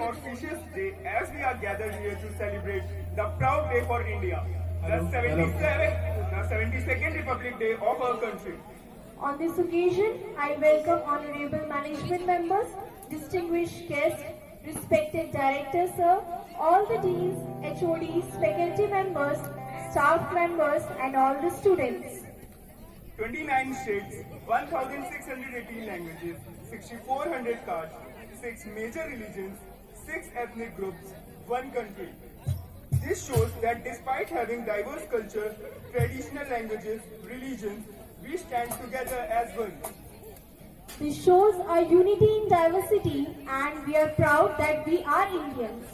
auspicious day as we are gathered here to celebrate the proud day for India, the 72nd Republic Day of our country. On this occasion, I welcome honorable management members, distinguished guests, respected directors, sir, all the deans, HODs, faculty members, staff members, and all the students. 29 states, 1,618 languages, 6,400 castes, 6 major religions, 6 ethnic groups, 1 country. This shows that despite having diverse cultures, traditional languages, religions, we stand together as one. This shows our unity in diversity and we are proud that we are Indians.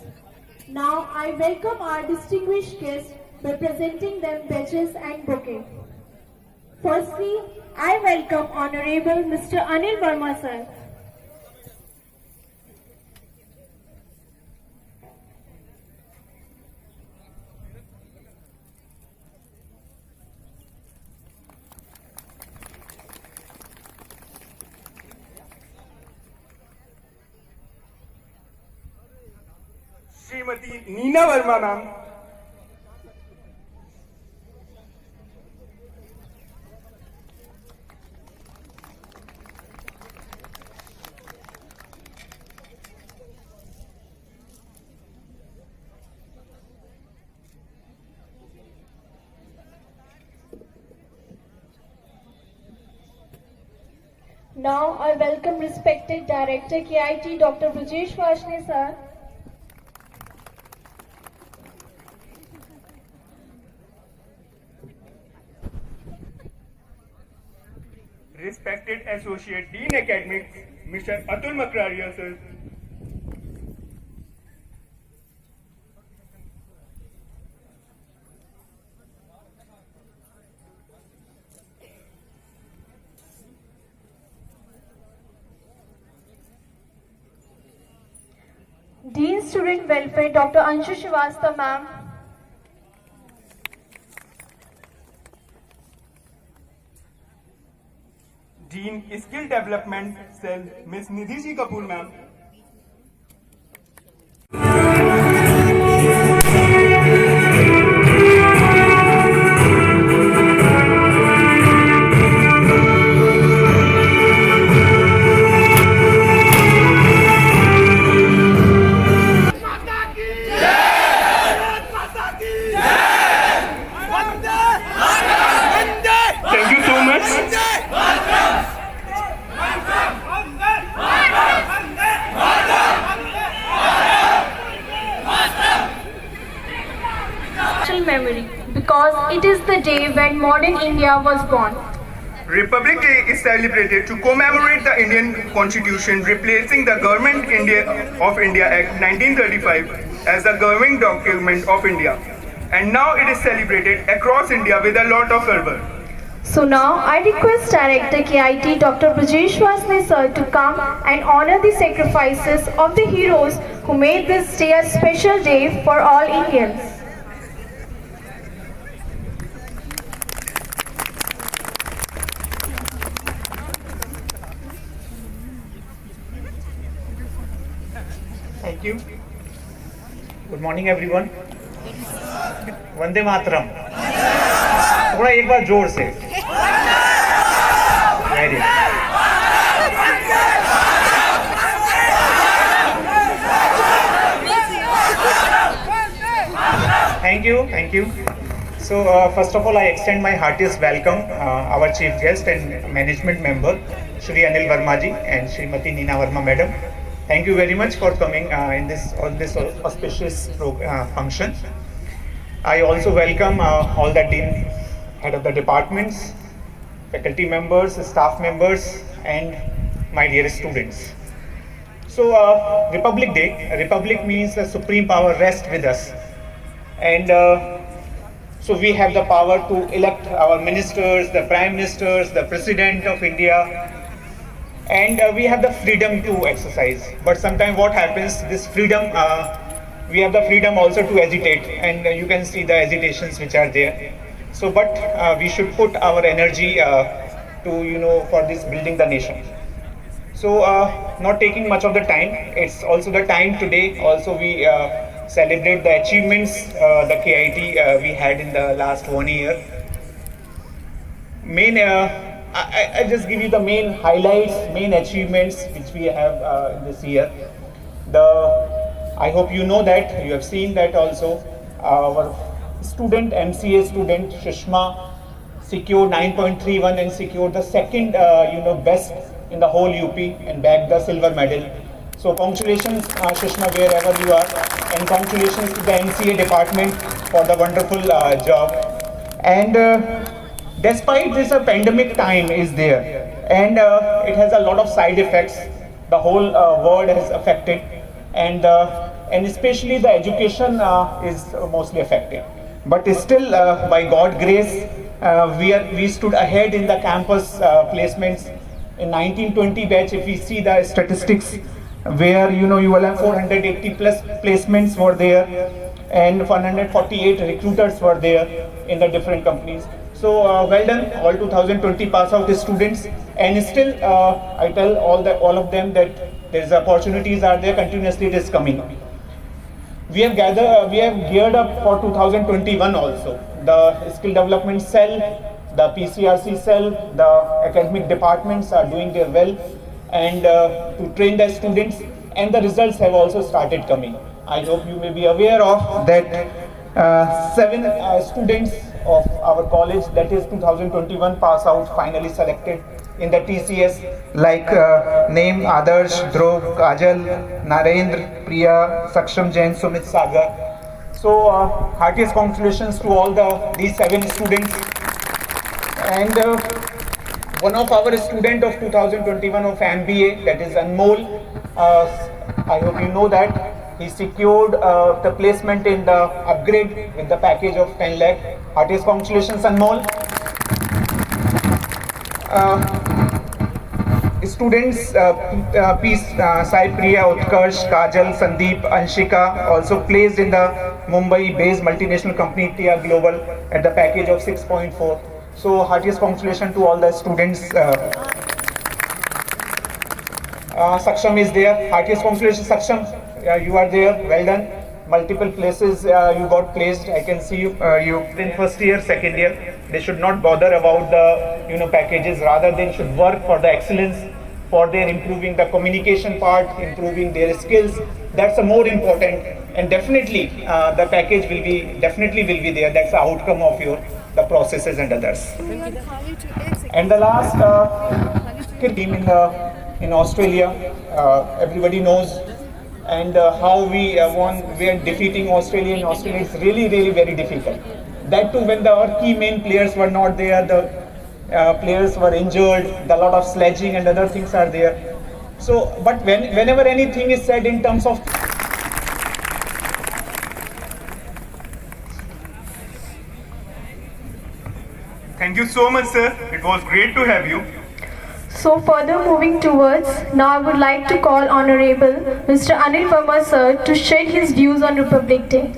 Now I welcome our distinguished guests by presenting them badges and bouquet. Firstly, I welcome Honorable Mr. Anil Verma sir. Srimati Neena Verma ma'am. Now I welcome respected Director KIT Dr. Brajesh Vashne sir. Respected Associate Dean Academics, Mr. Atul Makraria sir. Dean Student Welfare Dr. Anshu Srivastava ma'am. Dean Skill Development Cell, Ms. Nidhi Ji Kapoor ma'am. Thank you so much. Memory because it is the day when modern India was born. Republic Day is celebrated to commemorate the Indian Constitution replacing the Government of India Act 1935 as the governing document of India. And now it is celebrated across India with a lot of fervor. So now I request Director KIT Dr. Brajesh Vashne sir to come and honor the sacrifices of the heroes who made this day a special day for all Indians. Thank you. Good morning everyone. Vande Mataram. थोड़ा एक बार जोर से. Very good. Thank you. So first of all, I extend my heartiest welcome our chief guest and management member, Shri Anil Verma ji and Srimati Neena Verma madam. Thank you very much for coming on this auspicious function. I also welcome all the dean, head of the departments, faculty members, staff members, and my dear students. So Republic Day, Republic means the supreme power rests with us. And so we have the power to elect our ministers, the prime ministers, the president of India, and we have the freedom to exercise. But sometimes what happens, this freedom, we have the freedom also to agitate, and you can see the agitations which are there. So, but we should put our energy to, for this building the nation. So, not taking much of the time, it's also the time today. Also, we celebrate the achievements the KIT we had in the last 1 year. Main, I just give you the main highlights, main achievements which we have this year. I hope you know that, you have seen that also. Our student, MCA student, Shishma, secured 9.31 and secured the second, best in the whole UP and bagged the silver medal. So congratulations, Shishma, wherever you are, and congratulations to the MCA department for the wonderful job. And despite this, a pandemic time is there, and it has a lot of side effects. The whole world is affected, and especially the education is mostly affected. But still, by God's grace, we stood ahead in the campus placements. In 1920 batch, if we see the statistics, where you will have 480 plus placements were there, and 148 recruiters were there in the different companies. So well done, all 2020 pass out students, and still I tell all of them that there's opportunities are there, continuously it is coming. We have geared up for 2021 also. The skill development cell, the PCRC cell, the academic departments are doing their well, and to train the students, and the results have also started coming. I hope you may be aware of that 7 students of our college, that is 2021 pass out, finally selected in the TCS, like name Adarsh, Dhruv, Kajal, Narendra, Priya, Saksham Jain, Sumit Sagar. So heartiest congratulations to all these 7 students. And one of our student of 2021 of MBA, that is Anmol, I hope you know that he secured the placement in the upgrade with the package of 10 lakh. Heartiest congratulations, Anmol. Students, Sai Priya, Utkarsh, Kajal, Sandeep, Anshika also placed in the Mumbai-based multinational company TIA Global at the package of 6.4. So heartiest congratulations to all the students. Saksham is there. Heartiest congratulations, Saksham. You are there. Well done. Multiple places you got placed. I can see you in first year, second year. They should not bother about the packages. Rather, they should work for the excellence, for their improving the communication part, improving their skills. That's the more important. And definitely the package will be there. That's the outcome of the processes and others. And the last team in Australia, everybody knows, and how we won. We are defeating Australia. In Australia, it's really very difficult. That too, when our key main players were not there, the players were injured, a lot of sledging and other things are there. So, but whenever anything is said in terms of Thank you so much, sir. It was great to have you. So further moving towards, now I would like to call Honorable Mr. Anil Verma sir to share his views on Republic Day.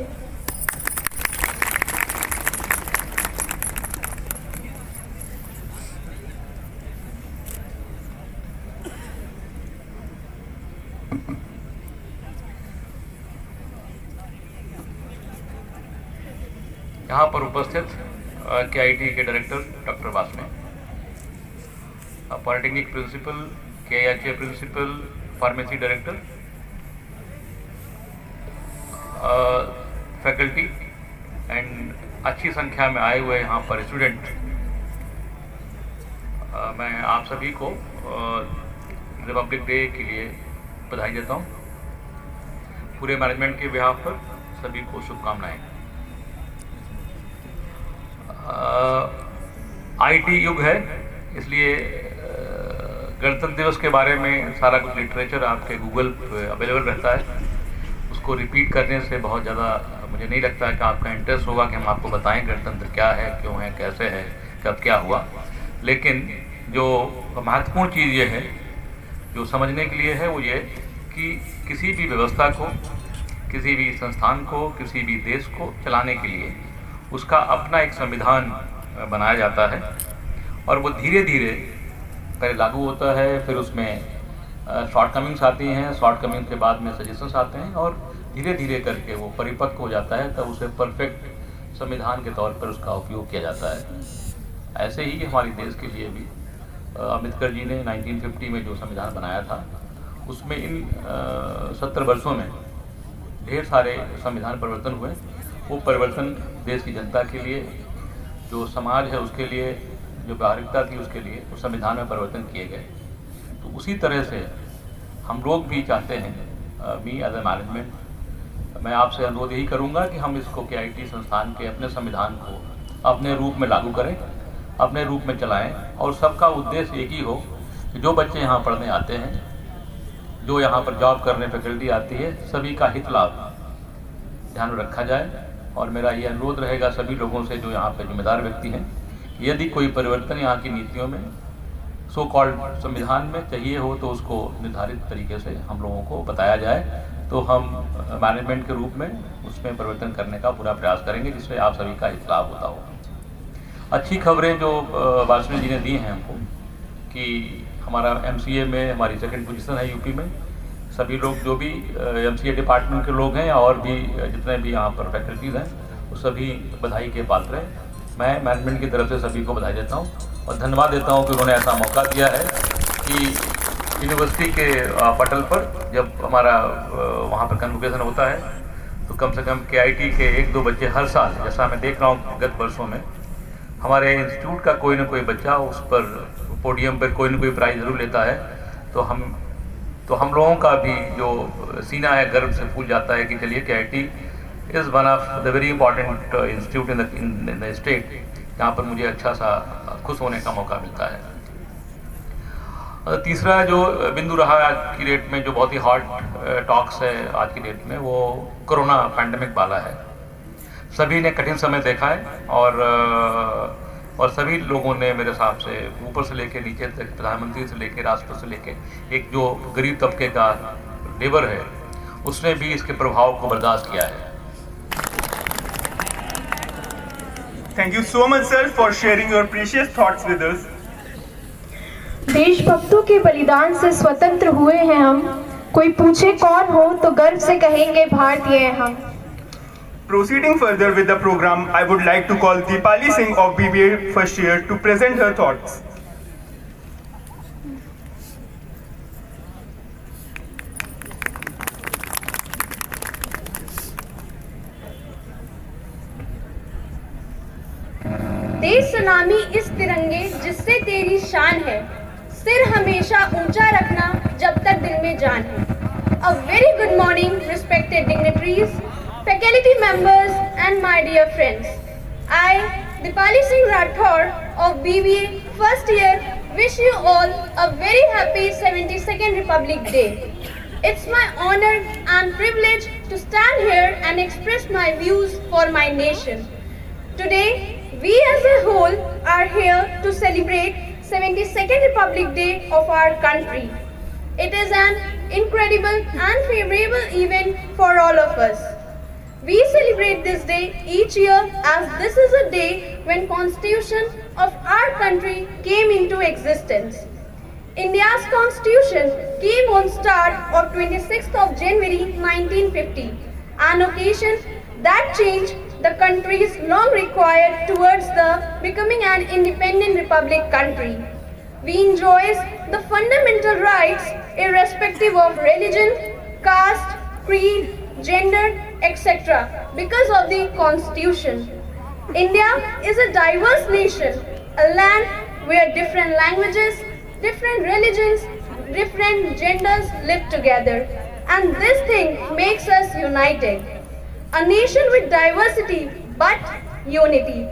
यहाँ पर उपस्थित KIT के director doctor वासमे, polytechnic principal, KIHA principal, pharmacy director, faculty and अच्छी संख्या में आए हुए यहाँ पर स्टूडेंट, मैं आप सभी को रिपब्लिक डे के लिए बधाई देता हूँ। पूरे मैनेजमेंट के बिहाफ पर सभी को शुभकामनाएं। IT युग है, इसलिए गणतंत्र दिवस के बारे में सारा कुछ लिटरेचर आपके गूगल पे अवेलेबल रहता है। उसको रिपीट करने से बहुत ज़्यादा मुझे नहीं लगता है कि आपका इंटरेस्ट होगा कि हम आपको बताएं गणतंत्र क्या है, क्यों है, कैसे है, कब क्या हुआ। लेकिन जो महत्वपूर्ण चीज़ ये है, जो समझने के लिए है, वो ये कि किसी भी व्यवस्था को, किसी भी संस्थान को, किसी भी देश को चलाने के लिए उसका अपना एक संविधान बनाया जाता है, और वो धीरे धीरे पहले लागू होता है, फिर उसमें शॉर्टकमिंग्स आती हैं, शॉर्टकमिंग के बाद में सजेशंस आते हैं और धीरे धीरे करके वो परिपक्व हो जाता है, तब उसे परफेक्ट संविधान के तौर पर उसका उपयोग किया जाता है। ऐसे ही हमारे देश के लिए भी अम्बेडकर जी ने 1950 में जो संविधान बनाया था, उसमें इन 70 वर्षों में ढेर सारे संविधान परिवर्तन हुए। वो परिवर्तन देश की जनता के लिए, जो समाज है उसके लिए, जो व्यावहारिकता थी उसके लिए उस संविधान में परिवर्तन किए गए। तो उसी तरह से हम लोग भी चाहते हैं, मी एज ए मैनेजमेंट, मैं आपसे अनुरोध यही करूंगा कि हम इसको KIT संस्थान के अपने संविधान को अपने रूप में लागू करें, अपने रूप में चलाएं और सबका उद्देश्य एक ही हो कि जो बच्चे यहाँ पढ़ने आते हैं, जो यहाँ पर जॉब करने फैकल्टी आती है, सभी का हित लाभ ध्यान में रखा जाए। और मेरा ये अनुरोध रहेगा सभी लोगों से जो यहाँ पे जिम्मेदार व्यक्ति हैं, यदि कोई परिवर्तन यहाँ की नीतियों में, सो कॉल्ड संविधान में चाहिए हो तो उसको निर्धारित तरीके से हम लोगों को बताया जाए, तो हम मैनेजमेंट के रूप में उसमें परिवर्तन करने का पूरा प्रयास करेंगे जिससे आप सभी का हित लाभ होता हो। अच्छी खबरें जो वासनी जी ने दी हैं हमको कि हमारा MCA में हमारी 2nd पोजीशन है यूपी में। सभी लोग जो भी MCA डिपार्टमेंट के लोग हैं और भी जितने भी यहाँ पर फैकल्टीज़ हैं, वो सभी बधाई के पात्र हैं। मैं मैनेजमेंट की तरफ से सभी को बधाई देता हूँ और धन्यवाद देता हूँ कि उन्होंने ऐसा मौका दिया है कि यूनिवर्सिटी के पटल पर जब हमारा वहाँ पर कन्वोकेशन होता है तो कम से कम KIT के 1-2 बच्चे हर साल, जैसा मैं देख रहा हूँ गत वर्षों में, हमारे इंस्टीट्यूट का कोई ना कोई बच्चा उस पर पोडियम पर कोई ना कोई प्राइज़ जरूर लेता है। तो हम लोगों का भी जो सीना है गर्व से फूल जाता है कि चलिए KIT is one of the very important institute in the state, जहाँ पर मुझे अच्छा सा खुश होने का मौका मिलता है। तीसरा जो बिंदु रहा आज की डेट में, जो बहुत ही हॉट टॉक्स है आज की डेट में, वो कोरोना पैंडेमिक वाला है। सभी ने कठिन समय देखा है और सभी लोगों ने मेरे हिसाब से ऊपर से लेकर नीचे तक, प्रधानमंत्री से लेकर राष्ट्रपति से लेकर एक जो गरीब तबके का लेबर है, उसने भी इसके प्रभाव को बर्दाश्त किया है। Thank you so much, sir, for sharing your precious thoughts with us. देशभक्तों के बलिदान से स्वतंत्र हुए हैं हम, कोई पूछे कौन हो तो गर्व से कहेंगे भारतीय हैं हम। Proceeding further with the program, I would like to call Deepali Singh of BBA first year to present her thoughts. देश सलामी इस तिरंगे जिससे तेरी शान है, सिर हमेशा ऊंचा रखना जब तक दिल में जान है। A very good morning, respected dignitaries, faculty members and my dear friends. I, Deepali Singh Rathod of BBA first year, wish you all a very happy 72nd Republic Day. It's my honor and privilege to stand here and express my views for my nation. Today, we as a whole are here to celebrate 72nd Republic Day of our country. It is an incredible and favorable event for all of us. We celebrate this day each year as this is a day when Constitution of our country came into existence. India's Constitution came on start of 26th of January 1950, an occasion that changed the country's long required towards the becoming an independent republic country. We enjoy the fundamental rights irrespective of religion, caste, creed, gender, etc. because of the Constitution. India is a diverse nation, a land where different languages, different religions, different genders live together, and this thing makes us united. A nation with diversity but unity.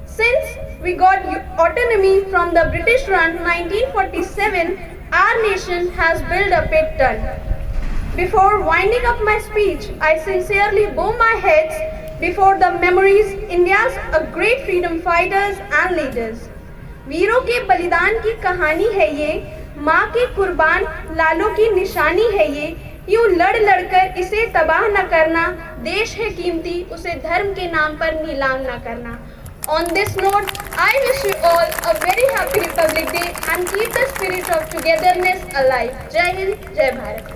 Since we got autonomy from the British run 1947, our nation has built up a ton. Before winding up my speech, I sincerely bow my heads before the memories India's a great freedom fighters and leaders. वीरों के बलिदान की कहानी है ये, माँ के कुर्बान लालों की निशानी है ये, यूं लड़ लड़कर इसे तबाह न करना, देश है कीमती उसे धर्म के नाम पर नीलाम न करना। On this note, I wish you all a very happy Republic Day and keep the spirit of togetherness alive. Jai Hind, Jai Bharat.